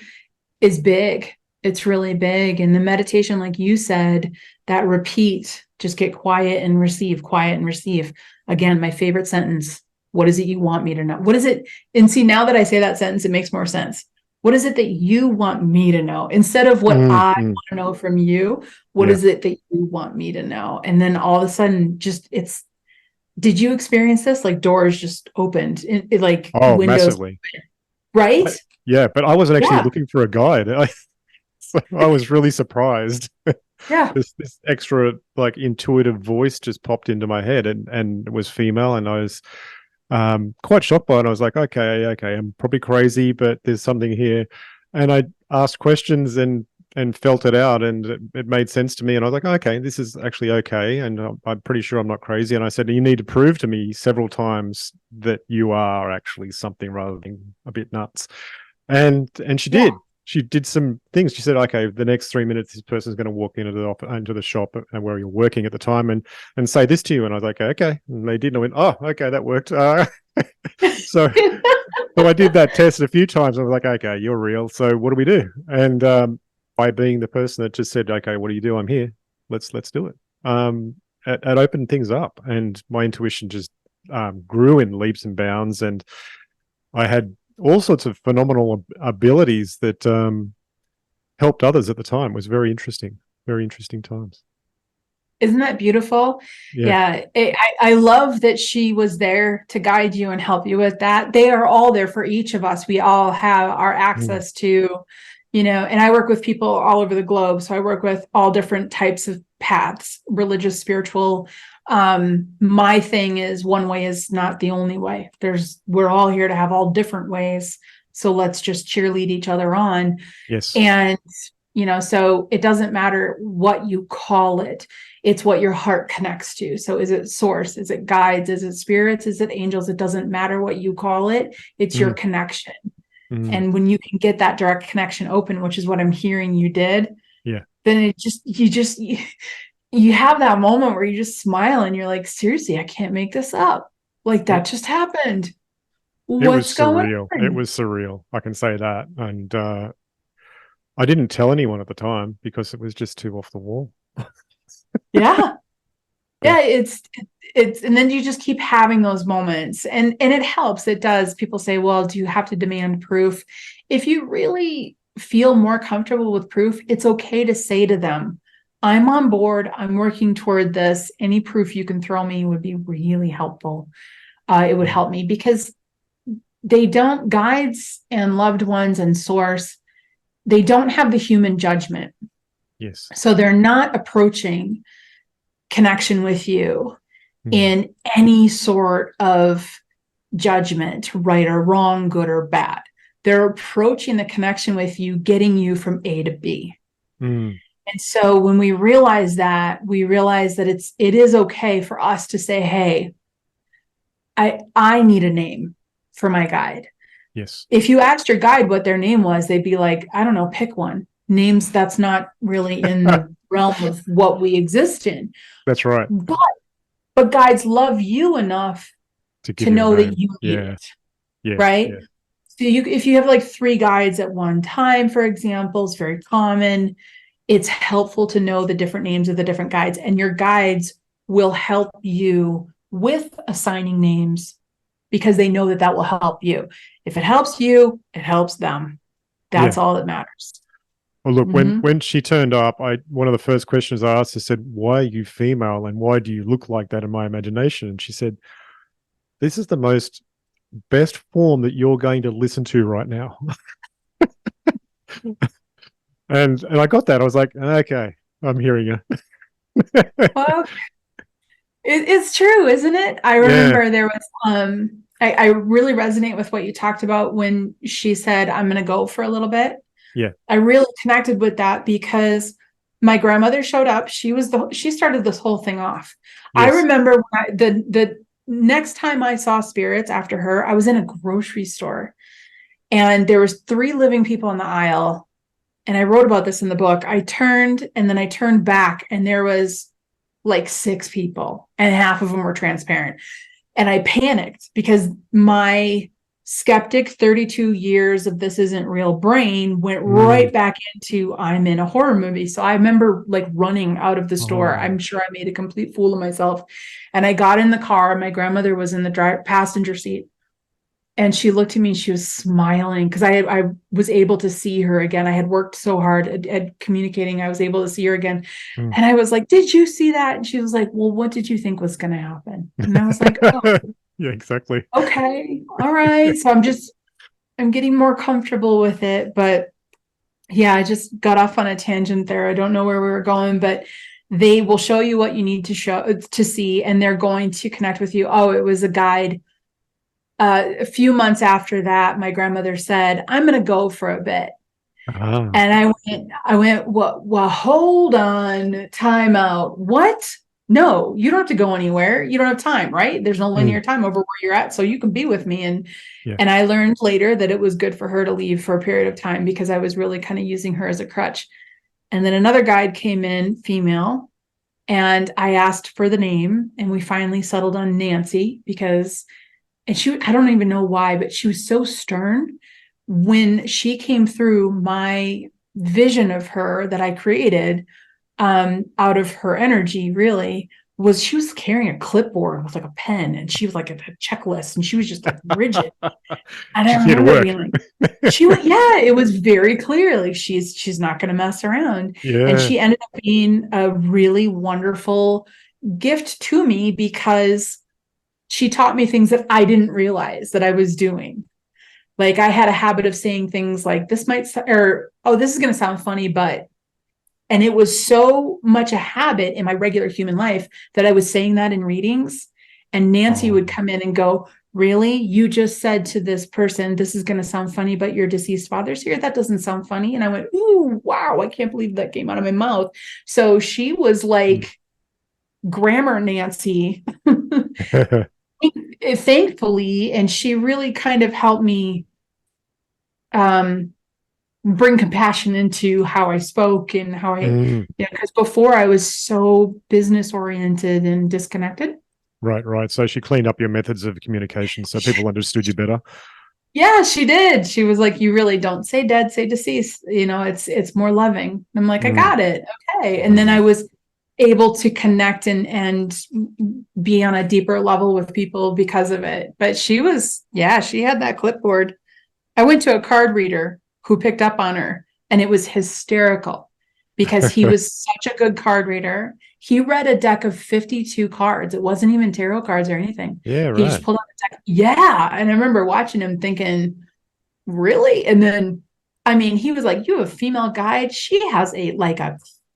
S1: is big. It's really big. And the meditation, like you said, that repeat, just get quiet and receive, quiet and receive. Again, my favorite sentence. What is it you want me to know? What is it? And see, now that I say that sentence, it makes more sense. What is it that you want me to know? Instead of what I want to know from you, what is it that you want me to know? And then all of a sudden, did you experience this? Like doors just opened, like windows,
S2: massively.
S1: right?
S2: Yeah, but I wasn't actually looking for a guide. I was really surprised.
S1: Yeah.
S2: This extra like intuitive voice just popped into my head, and it was female, and I was quite shocked by it. I was like, okay, I'm probably crazy, but there's something here. And I asked questions and felt it out, and it made sense to me. And I was like, okay, this is actually okay, and I'm pretty sure I'm not crazy. And I said, you need to prove to me several times that you are actually something rather than a bit nuts. And she did. She did some things. She said, okay, the next 3 minutes, this person's going to walk into the shop where you're working at the time and say this to you. And I was like, okay. And they did. And I went, oh, okay, that worked. So I did that test a few times. I was like, okay, you're real. So what do we do? And by being the person that just said, okay, what do you do? I'm here. Let's do it. It opened things up, and my intuition just grew in leaps and bounds. And I had all sorts of phenomenal abilities that helped others at the time. It was very interesting times.
S1: Isn't that beautiful? Yeah. I love that she was there to guide you and help you with that. They are all there for each of us. We all have our access to, and I work with people all over the globe. So I work with all different types of paths, religious, spiritual. My thing is one way is not the only way. We're all here to have all different ways. So let's just cheerlead each other on.
S2: Yes.
S1: And, so it doesn't matter what you call it. It's what your heart connects to. So is it source? Is it guides? Is it spirits? Is it angels? It doesn't matter what you call it. It's your connection. And when you can get that direct connection open, which is what I'm hearing you did, then you have that moment where you just smile and you're like, seriously, I can't make this up. Like that just happened. What's going on?
S2: It was surreal. I can say that. And I didn't tell anyone at the time because it was just too off the wall.
S1: Yeah. It's and then you just keep having those moments, and it helps. It does. People say, well, do you have to demand proof? If you really feel more comfortable with proof, it's okay to say to them, I'm on board. I'm working toward this. Any proof you can throw me would be really helpful. It would help me, because guides and loved ones and source, they don't have the human judgment.
S2: Yes.
S1: So they're not approaching connection with you in any sort of judgment, right or wrong, good or bad. They're approaching the connection with you, getting you from A to B. And so when we realize that it is okay for us to say, hey, I need a name for my guide.
S2: Yes.
S1: If you asked your guide what their name was, they'd be like, I don't know, pick one. Names, that's not really in the realm of what we exist in.
S2: That's right.
S1: But guides love you enough to know that you need it. Right? Yeah. So if you have like 3 guides at one time, for example, it's very common. It's helpful to know the different names of the different guides, and your guides will help you with assigning names because they know that will help you. If it helps you, it helps them. That's all that matters.
S2: Well, look, when she turned up, one of the first questions I asked her said, why are you female and why do you look like that in my imagination? And she said, this is the best form that you're going to listen to right now. and I got that. I was like, okay, I'm hearing you.
S1: Well, it's true, isn't it? I remember there was, I really resonate with what you talked about when she said, I'm going to go for a little bit.
S2: Yeah.
S1: I really connected with that because my grandmother showed up. She started this whole thing off. Yes. I remember the next time I saw spirits after her, I was in a grocery store and there was 3 living people in the aisle and I wrote about this in the book. I turned back, and there was like 6 people, and half of them were transparent. And I panicked because my skeptic 32 years of this isn't real brain went right back into I'm in a horror movie. So I remember like running out of the store. I'm sure I made a complete fool of myself. And I got in the car. My grandmother was in the passenger seat. And she looked at me and she was smiling because I was able to see her again. I had worked so hard at communicating. I was able to see her again. And I was like, did you see that? And she was like, well, what did you think was going to happen? And I was like, oh,
S2: yeah, exactly.
S1: Okay. All right. So I'm getting more comfortable with it. But yeah, I just got off on a tangent there. I don't know where we were going, but they will show you what you need to see, and they're going to connect with you. Oh, it was a guide. A few months after that, my grandmother said, I'm going to go for a bit. And I went, what? Well, hold on, time out. What? No, you don't have to go anywhere. You don't have time, right? There's no linear time over where you're at. So you can be with me. And I learned later that it was good for her to leave for a period of time because I was really kind of using her as a crutch. And then another guide came in, female, and I asked for the name, and we finally settled on Nancy because I don't even know why, but she was so stern. When she came through, my vision of her that I created out of her energy really was she was carrying a clipboard with like a pen, and she was like a checklist, and she was just like rigid. And I remember being like, it was very clear, like she's not going to mess around. And she ended up being a really wonderful gift to me because she taught me things that I didn't realize that I was doing. Like I had a habit of saying things like this is going to sound funny, but, and it was so much a habit in my regular human life that I was saying that in readings, and Nancy would come in and go, really? You just said to this person, this is going to sound funny, but your deceased father's here. That doesn't sound funny. And I went, ooh, wow. I can't believe that came out of my mouth. So she was like grammar Nancy. Thankfully, and she really kind of helped me bring compassion into how I spoke and how because before I was so business oriented and disconnected.
S2: Right. So she cleaned up your methods of communication so people understood you better.
S1: Yeah, she did. She was like, you really don't say dead, say deceased. It's more loving. And I'm like, I got it. Okay. And then I was able to connect and be on a deeper level with people because of it. But she had that clipboard. I went to a card reader who picked up on her, and it was hysterical because he was such a good card reader. He read a deck of 52 cards. It wasn't even tarot cards or anything.
S2: Yeah, right.
S1: He just pulled out a deck. Yeah. And I remember watching him thinking, really? And then, he was like, you have a female guide. She has a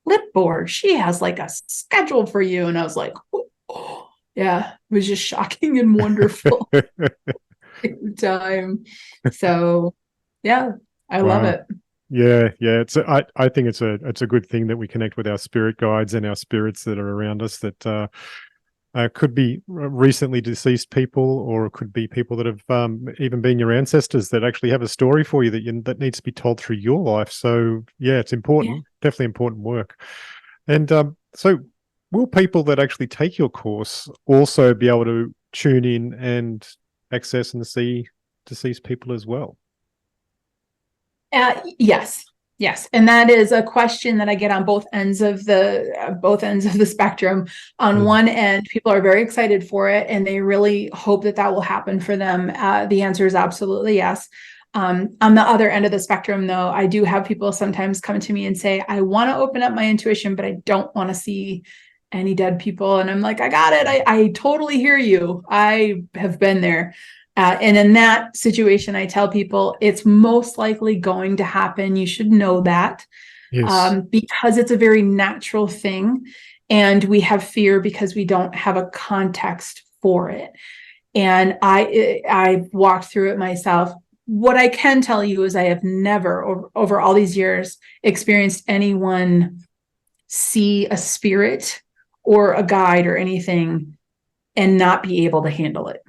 S1: clipboard. She has like a schedule for you. And I was like, oh, yeah, it was just shocking and wonderful time. So yeah, I love it.
S2: Yeah. I think it's a good thing that we connect with our spirit guides and our spirits that are around us that could be recently deceased people, or it could be people that have even been your ancestors that actually have a story for you that needs to be told through your life. So yeah, it's important, definitely important work. And so will people that actually take your course also be able to tune in and access and see deceased people as well?
S1: Yes. And that is a question that I get on both ends of the spectrum. On one end, people are very excited for it, and they really hope that will happen for them. The answer is absolutely yes. On the other end of the spectrum, though, I do have people sometimes come to me and say, I want to open up my intuition, but I don't want to see any dead people. And I'm like, I got it. I totally hear you. I have been there. And in that situation, I tell people it's most likely going to happen. You should know that because it's a very natural thing. And we have fear because we don't have a context for it. And I've walked through it myself. What I can tell you is I have never, over all these years, experienced anyone see a spirit or a guide or anything and not be able to handle it.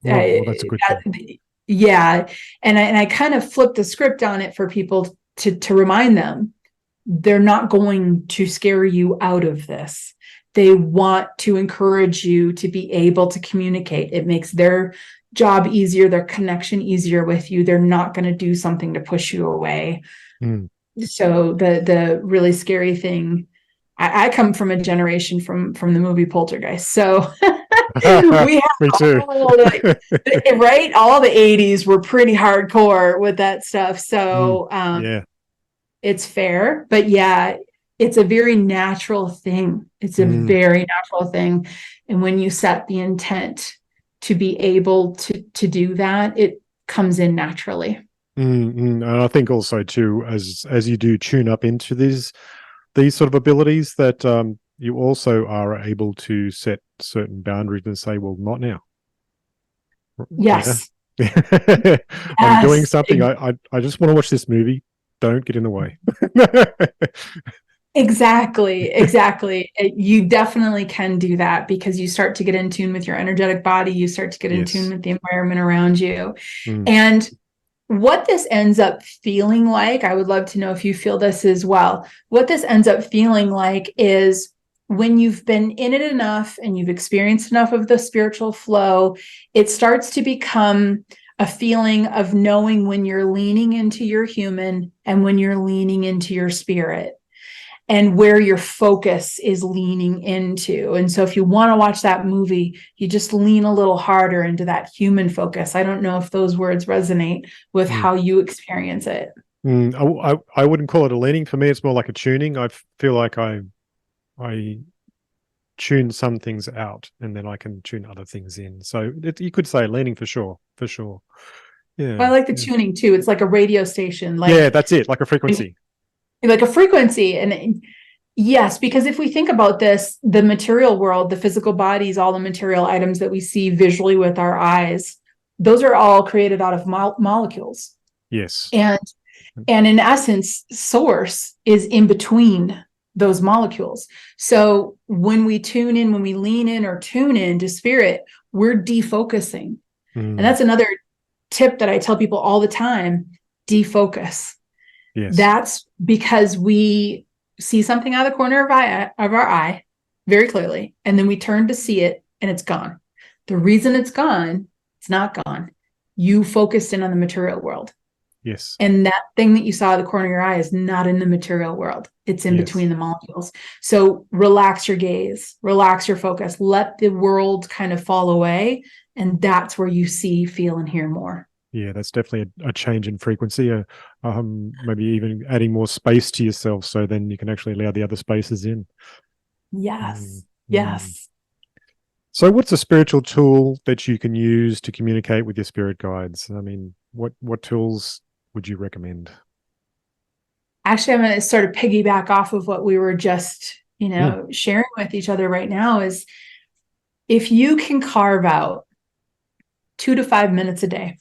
S2: Well, that's a good thing.
S1: Yeah. And I kind of flipped the script on it for people to remind them, they're not going to scare you out of this. They want to encourage you to be able to communicate. It makes their job easier, their connection easier with you. They're not going to do something to push you away. So the really scary thing, I come from a generation from the movie Poltergeist. So we have
S2: Me too.
S1: right? All the 80s were pretty hardcore with that stuff. So
S2: yeah.
S1: it's fair, but yeah, it's a very natural thing. It's a very natural thing. And when you set the intent to be able to do that, it comes in naturally.
S2: And I think also too, as you do tune up into these sort of abilities, that you also are able to set certain boundaries and say, well, not now.
S1: Yes.
S2: Yeah. I'm doing something. I just want to watch this movie. Don't get in the way.
S1: Exactly. You definitely can do that because you start to get in tune with your energetic body. You start to get in tune with the environment around you. And what this ends up feeling like, I would love to know if you feel this as well. What this ends up feeling like is when you've been in it enough and you've experienced enough of the spiritual flow, it starts to become a feeling of knowing when you're leaning into your human and when you're leaning into your spirit, and where your focus is leaning into. And so if you want to watch that movie, you just lean a little harder into that human focus. I don't know if those words resonate with how you experience it.
S2: I wouldn't call it a leaning. For me, it's more like a tuning. I feel like I tune some things out and then I can tune other things in. So you could say leaning for sure. Yeah.
S1: Well, I like the tuning too. It's like a radio station.
S2: Yeah, that's it. Like a frequency.
S1: Like a frequency. And yes, because if we think about this, the material world, the physical bodies, all the material items that we see visually with our eyes, those are all created out of molecules.
S2: Yes.
S1: And in essence, source is in between those molecules. So when we tune in, when we lean in or tune in to spirit, we're defocusing. And that's another tip that I tell people all the time: defocus.
S2: Yes.
S1: That's because we see something out of the corner of our eye very clearly, and then we turn to see it and it's gone. The reason it's gone, it's not gone. You focused in on the material world.
S2: Yes.
S1: And that thing that you saw out of the corner of your eye is not in the material world. It's in between the molecules. So relax your gaze, relax your focus, let the world kind of fall away. And that's where you see, feel, and hear more.
S2: Yeah, that's definitely a change in frequency. Maybe even adding more space to yourself, so then you can actually allow the other spaces in.
S1: Yes. Yes.
S2: So what's a spiritual tool that you can use to communicate with your spirit guides? I mean, what tools would you recommend?
S1: Actually, I'm going to sort of piggyback off of what we were just, sharing with each other right now. Is if you can carve out 2 to 5 minutes a day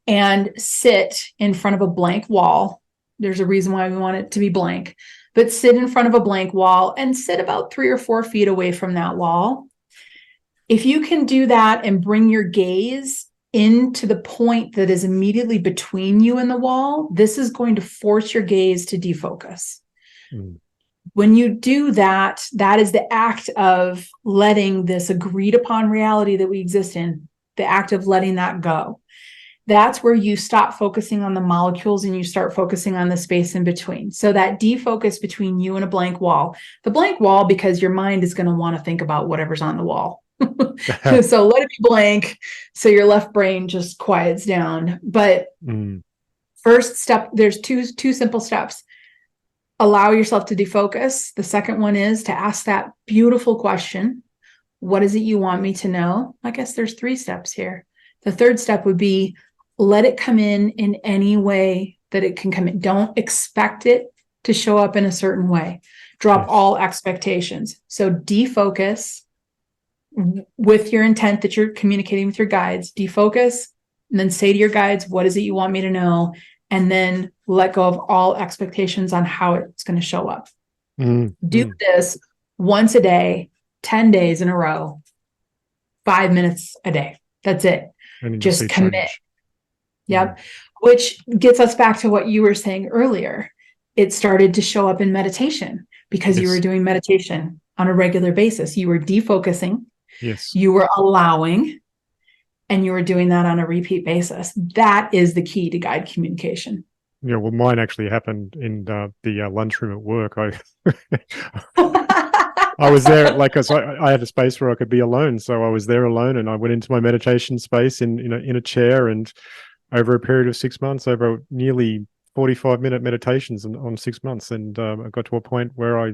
S1: and sit in front of a blank wall. There's a reason why we want it to be blank, but sit in front of a blank wall and sit about 3 or 4 feet away from that wall. If you can do that and bring your gaze into the point that is immediately between you and the wall, this is going to force your gaze to defocus. When you do that, that is the act of letting this agreed upon reality that we exist in, the act of letting that go. That's where you stop focusing on the molecules and you start focusing on the space in between. So that defocus between you and a blank wall, the blank wall, because your mind is going to want to think about whatever's on the wall. So let it be blank. So your left brain just quiets down. But first step, there's two simple steps. Allow yourself to defocus. The second one is to ask that beautiful question. What is it you want me to know? I guess there's 3 steps here. The third step would be let it come in any way that it can come in. Don't expect it to show up in a certain way. Drop all expectations. So defocus with your intent that you're communicating with your guides. Defocus, and then say to your guides, what is it you want me to know? And then let go of all expectations on how it's going to show up. Do this once a day, 10 days in a row, 5 minutes a day. That's it. Just commit. Yep. which gets us back to what you were saying earlier. It started to show up in meditation because you were
S2: Yes.
S1: doing meditation on a regular basis. You were defocusing,
S2: Yes.
S1: you were allowing, and you were doing that on a repeat basis. That is the key to guide communication.
S2: Yeah, well, mine actually happened in the lunchroom at work. I was there, like, 'cause I had a space where I could be alone, so I was there alone, and I went into my meditation space in a chair, and over a period of 6 months, over nearly 45-minute meditations on 6 months, and I got to a point where I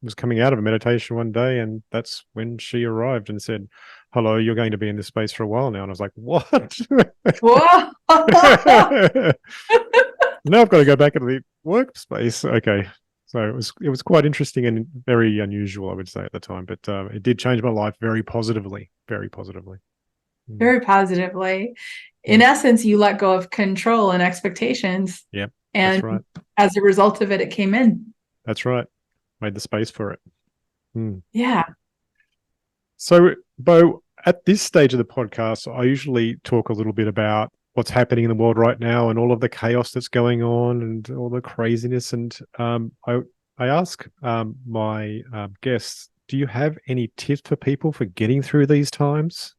S2: was coming out of a meditation one day, and that's when she arrived and said, "Hello, you're going to be in this space for a while now." And I was like, "What?"
S1: Whoa.
S2: Now I've got to go back into the workspace. Okay. So it was quite interesting and very unusual, I would say, at the time, but it did change my life very positively, very positively.
S1: Very positively. In essence, you let go of control and expectations.
S2: Yeah,
S1: and
S2: that's right.
S1: as a result of it, it came in.
S2: That's right. Made the space for it.
S1: Yeah.
S2: So, Beau, at this stage of the podcast, I usually talk a little bit about what's happening in the world right now and all of the chaos that's going on and all the craziness. And I ask my guests, do you have any tips for people for getting through these times?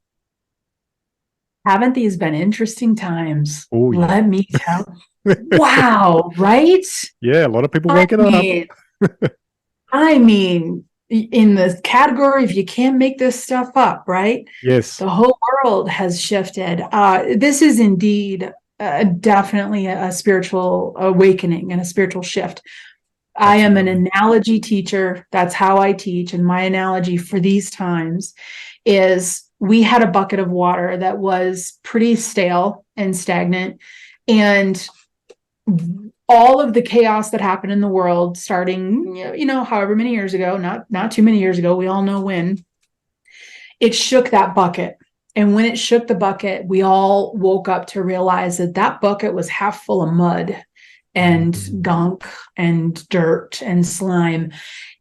S1: Haven't these been interesting times?
S2: Oh, yeah.
S1: Let me tell. Wow, right?
S2: Yeah, a lot of people waking up.
S1: I mean, in the category if you can't make this stuff up, right?
S2: Yes.
S1: The whole world has shifted. This is indeed definitely a spiritual awakening and a spiritual shift. I am an analogy teacher. That's how I teach. And my analogy for these times is we had a bucket of water that was pretty stale and stagnant. And all of the chaos that happened in the world, starting, however many years ago, not too many years ago, we all know when, it shook that bucket. And when it shook the bucket, we all woke up to realize that that bucket was half full of mud and gunk and dirt and slime.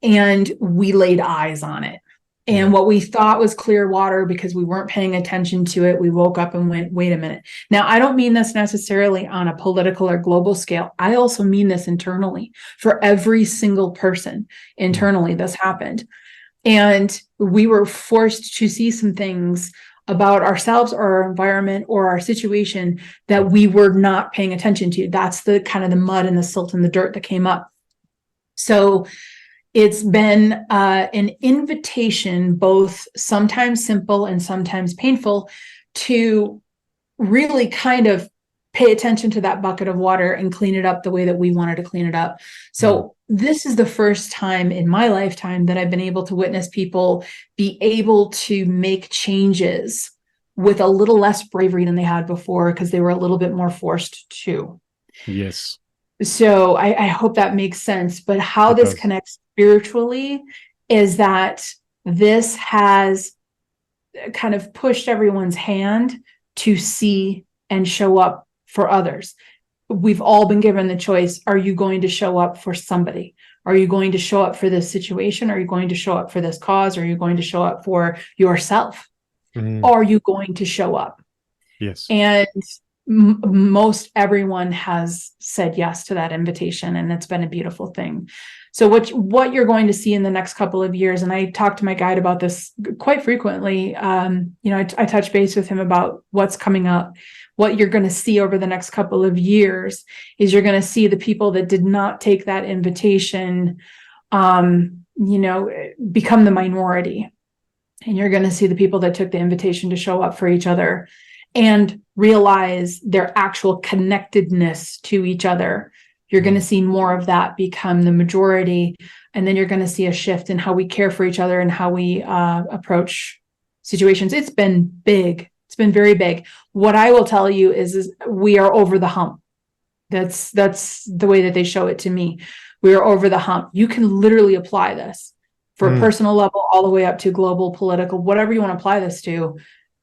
S1: And we laid eyes on it. And what we thought was clear water, because we weren't paying attention to it, we woke up and went, wait a minute. Now, I don't mean this necessarily on a political or global scale. I also mean this internally. For every single person internally, this happened. And we were forced to see some things about ourselves or our environment or our situation that we were not paying attention to. That's the kind of the mud and the silt and the dirt that came up. So it's been an invitation, both sometimes simple and sometimes painful, to really kind of pay attention to that bucket of water and clean it up the way that we wanted to clean it up. So this is the first time in my lifetime that I've been able to witness people be able to make changes with a little less bravery than they had before, because they were a little bit more forced to.
S2: Yes.
S1: So I hope that makes sense. But how this connects spiritually is that this has kind of pushed everyone's hand to see and show up for others. We've all been given the choice. Are you going to show up for somebody? Are you going to show up for this situation? Are you going to show up for this cause? Are you going to show up for yourself? Are you going to show up?
S2: Yes.
S1: And most everyone has said yes to that invitation, and it's been a beautiful thing. So what you're going to see in the next couple of years, and I talk to my guide about this quite frequently. I touch base with him about what's coming up. What you're going to see over the next couple of years is you're going to see the people that did not take that invitation, become the minority. And you're going to see the people that took the invitation to show up for each other and realize their actual connectedness to each other. You're going to see more of that become the majority. And then you're going to see a shift in how we care for each other and how we approach situations. It's been big. It's been very big. What I will tell you is we are over the hump. That's the way that they show it to me. We are over the hump. You can literally apply this for a personal level all the way up to global, political, whatever you want to apply this to.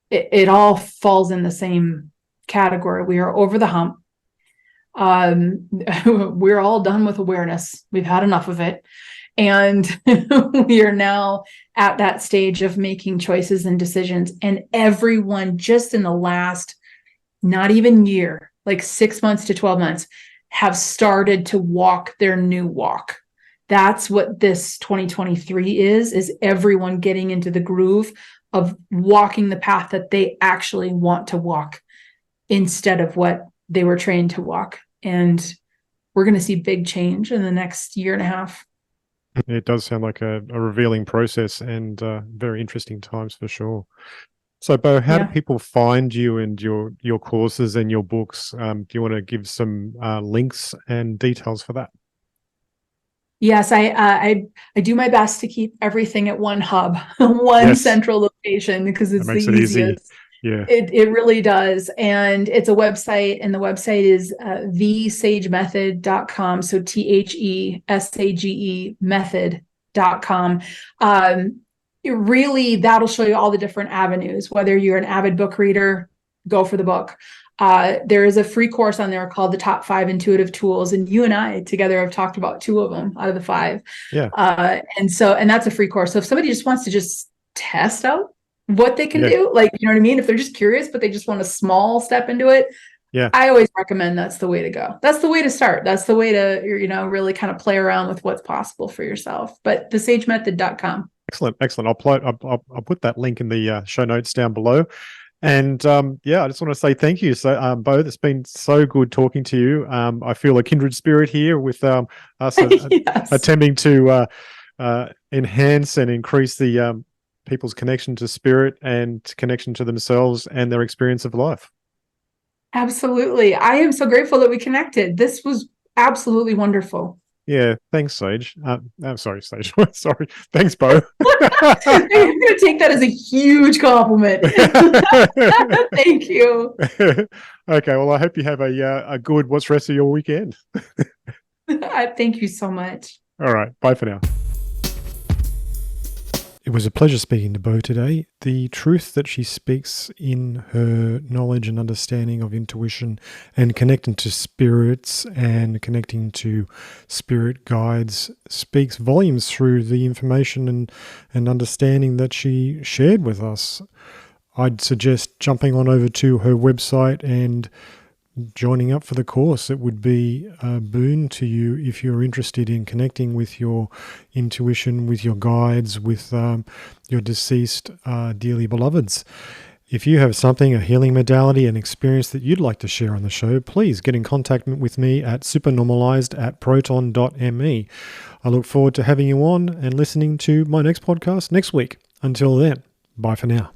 S1: It all falls in the same category. We are over the hump. We're all done with awareness. We've had enough of it. And we are now at that stage of making choices and decisions. And everyone, just in the last, not even year, like 6 months to 12 months, have started to walk their new walk. That's what this 2023 is everyone getting into the groove of walking the path that they actually want to walk instead of what they were trained to walk. And we're going to see big change in the next year and a half.
S2: It does sound like a revealing process and very interesting times for sure. So, Beau, how do people find you and your courses and your books? Do you want to give some links and details for that?
S1: Yes, I do my best to keep everything at one hub, one central location, because it's the easiest.
S2: Yeah,
S1: it really does. And it's a website, and the website is thesagemethod.com. So THESAGE method.com. Really, that'll show you all the different avenues. Whether you're an avid book reader, go for the book. There is a free course on there called the Top 5 Intuitive Tools. And you and I together have talked about 2 of them out of the 5.
S2: Yeah.
S1: And that's a free course. So if somebody just wants to just test out what they can do, like, you know what I mean? If they're just curious, but they just want a small step into it.
S2: Yeah.
S1: I always recommend that's the way to go. That's the way to start. That's the way to, really kind of play around with what's possible for yourself. But thesagemethod.com.
S2: Excellent. I'll put that link in the show notes down below. And I just want to say thank you. So, Beau, it's been so good talking to you. I feel a kindred spirit here with us attempting to enhance and increase the people's connection to spirit and connection to themselves and their experience of life.
S1: Absolutely. I am so grateful that we connected. This was absolutely wonderful.
S2: Yeah, thanks, Sage. I'm sorry, Sage. Sorry. Thanks, Beau.
S1: I'm going to take that as a huge compliment. Thank you.
S2: Okay, well, I hope you have a good rest of your weekend.
S1: Thank you so much.
S2: All right, bye for now. It was a pleasure speaking to Beau today. The truth that she speaks in her knowledge and understanding of intuition and connecting to spirits and connecting to spirit guides speaks volumes through the information and understanding that she shared with us. I'd suggest jumping on over to her website and joining up for the course. It would be a boon to you if you're interested in connecting with your intuition, with your guides, with your deceased dearly beloveds. If you have something, a healing modality, an experience that you'd like to share on the show, please get in contact with me at supernormalized@proton.me. I look forward to having you on and listening to my next podcast next week. Until then, bye for now.